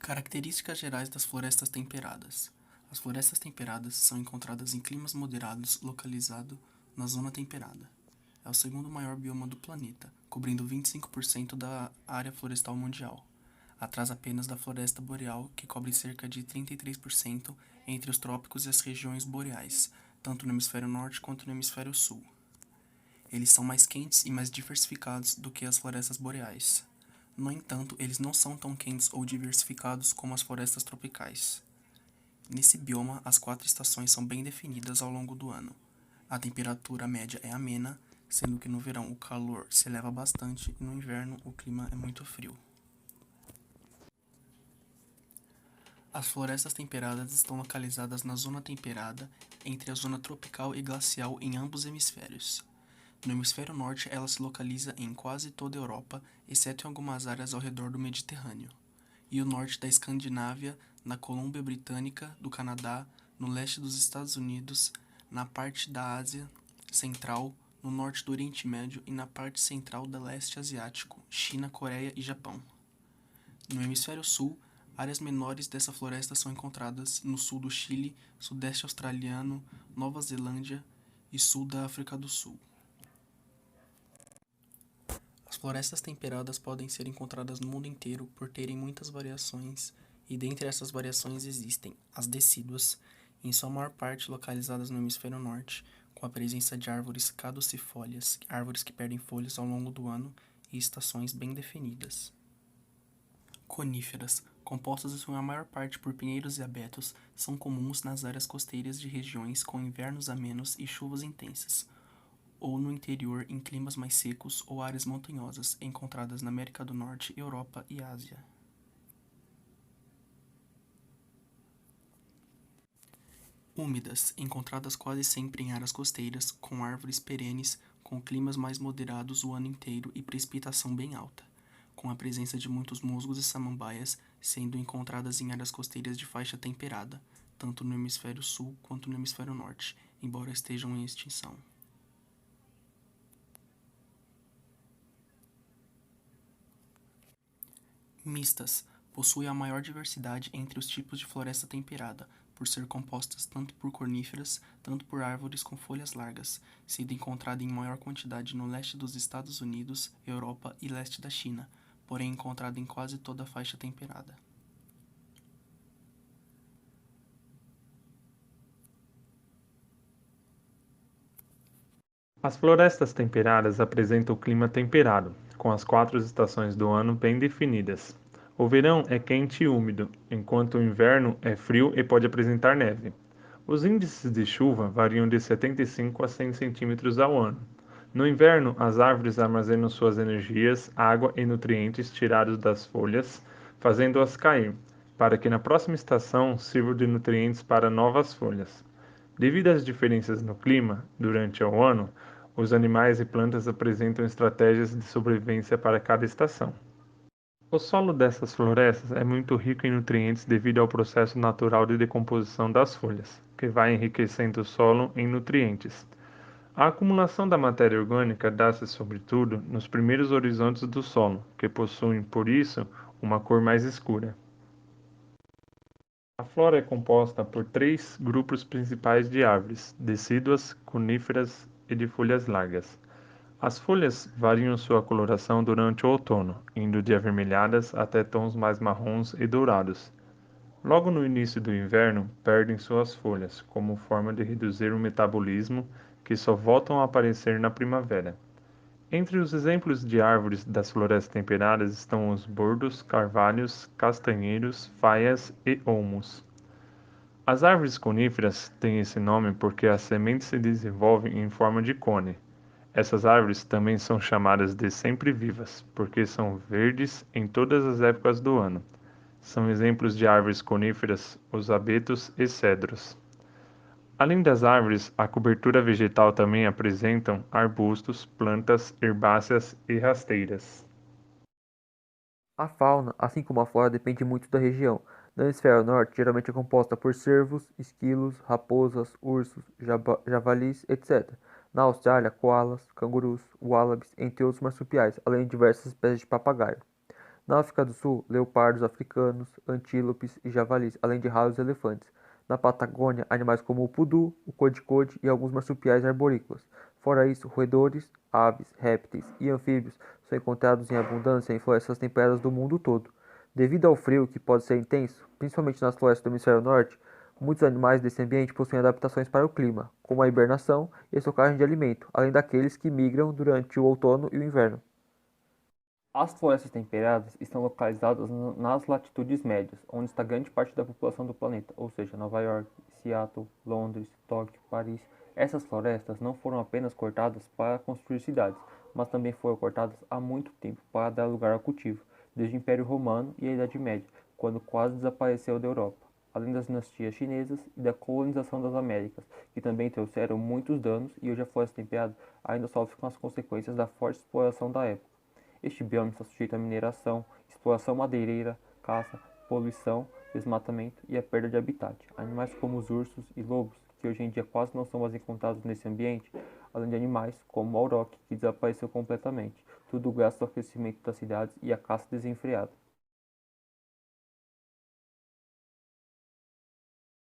Características gerais das florestas temperadas. As florestas temperadas são encontradas em climas moderados localizado na zona temperada. É o segundo maior bioma do planeta, cobrindo 25% da área florestal mundial, atrás apenas da floresta boreal, que cobre cerca de 33% entre os trópicos e as regiões boreais, tanto no hemisfério norte quanto no hemisfério sul. Eles são mais quentes e mais diversificados do que as florestas boreais. No entanto, eles não são tão quentes ou diversificados como as florestas tropicais. Nesse bioma, as 4 estações são bem definidas ao longo do ano. A temperatura média é amena, sendo que no verão o calor se eleva bastante e no inverno o clima é muito frio. As florestas temperadas estão localizadas na zona temperada, entre a zona tropical e glacial em ambos hemisférios. No hemisfério norte, ela se localiza em quase toda a Europa, exceto em algumas áreas ao redor do Mediterrâneo, e o norte da Escandinávia, na Colômbia Britânica, do Canadá, no leste dos Estados Unidos, na parte da Ásia Central, no norte do Oriente Médio e na parte central do leste asiático, China, Coreia e Japão. No hemisfério sul, áreas menores dessa floresta são encontradas no sul do Chile, sudeste australiano, Nova Zelândia e sul da África do Sul. As florestas temperadas podem ser encontradas no mundo inteiro por terem muitas variações, e dentre essas variações existem as decíduas, em sua maior parte localizadas no hemisfério norte, com a presença de árvores caducifólias, árvores que perdem folhas ao longo do ano, e estações bem definidas. Coníferas, compostas em sua maior parte por pinheiros e abetos, são comuns nas áreas costeiras de regiões com invernos amenos e chuvas intensas, ou no interior em climas mais secos ou áreas montanhosas, encontradas na América do Norte, Europa e Ásia. Úmidas, encontradas quase sempre em áreas costeiras, com árvores perenes, com climas mais moderados o ano inteiro e precipitação bem alta, com a presença de muitos musgos e samambaias, sendo encontradas em áreas costeiras de faixa temperada, tanto no hemisfério sul quanto no hemisfério norte, embora estejam em extinção. Mistas, possui a maior diversidade entre os tipos de floresta temperada, por ser compostas tanto por coníferas, tanto por árvores com folhas largas, sendo encontrada em maior quantidade no leste dos Estados Unidos, Europa e leste da China, porém encontrada em quase toda a faixa temperada. As florestas temperadas apresentam o clima temperado, com as 4 estações do ano bem definidas. O verão é quente e úmido, enquanto o inverno é frio e pode apresentar neve. Os índices de chuva variam de 75 a 100 centímetros ao ano. No inverno, as árvores armazenam suas energias, água e nutrientes tirados das folhas, fazendo-as cair, para que na próxima estação sirvam de nutrientes para novas folhas. Devido às diferenças no clima durante o ano, os animais e plantas apresentam estratégias de sobrevivência para cada estação. O solo dessas florestas é muito rico em nutrientes devido ao processo natural de decomposição das folhas, que vai enriquecendo o solo em nutrientes. A acumulação da matéria orgânica dá-se sobretudo nos primeiros horizontes do solo, que possuem, por isso, uma cor mais escura. A flora é composta por 3 grupos principais de árvores: decíduas, coníferas e de folhas largas. As folhas variam sua coloração durante o outono, indo de avermelhadas até tons mais marrons e dourados. Logo no início do inverno, perdem suas folhas, como forma de reduzir o metabolismo, que só voltam a aparecer na primavera. Entre os exemplos de árvores das florestas temperadas estão os bordos, carvalhos, castanheiros, faias e olmos. As árvores coníferas têm esse nome porque as sementes se desenvolvem em forma de cone. Essas árvores também são chamadas de sempre-vivas, porque são verdes em todas as épocas do ano. São exemplos de árvores coníferas os abetos e cedros. Além das árvores, a cobertura vegetal também apresentam arbustos, plantas herbáceas e rasteiras. A fauna, assim como a flora, depende muito da região. No hemisfério norte, geralmente é composta por cervos, esquilos, raposas, ursos, javalis, etc. Na Austrália, koalas, cangurus, wallabies, entre outros marsupiais, além de diversas espécies de papagaio. Na África do Sul, leopardos africanos, antílopes e javalis, além de raros elefantes. Na Patagônia, animais como o pudu, o code-code e alguns marsupiais arborícolas. Fora isso, roedores, aves, répteis e anfíbios são encontrados em abundância em florestas temperadas do mundo todo. Devido ao frio, que pode ser intenso, principalmente nas florestas do hemisfério norte, muitos animais desse ambiente possuem adaptações para o clima, como a hibernação e a estocagem de alimento, além daqueles que migram durante o outono e o inverno. As florestas temperadas estão localizadas nas latitudes médias, onde está grande parte da população do planeta, ou seja, Nova York, Seattle, Londres, Tóquio, Paris. Essas florestas não foram apenas cortadas para construir cidades, mas também foram cortadas há muito tempo para dar lugar ao cultivo, desde o Império Romano e a Idade Média, quando quase desapareceu da Europa, além das dinastias chinesas e da colonização das Américas, que também trouxeram muitos danos e hoje a floresta temperada ainda sofre com as consequências da forte exploração da época. Este bioma está sujeito à mineração, exploração madeireira, caça, poluição, desmatamento e a perda de habitat. Animais como os ursos e lobos, que hoje em dia quase não são mais encontrados nesse ambiente, além de animais como o auroch, que desapareceu completamente, tudo graças ao crescimento das cidades e à caça desenfreada.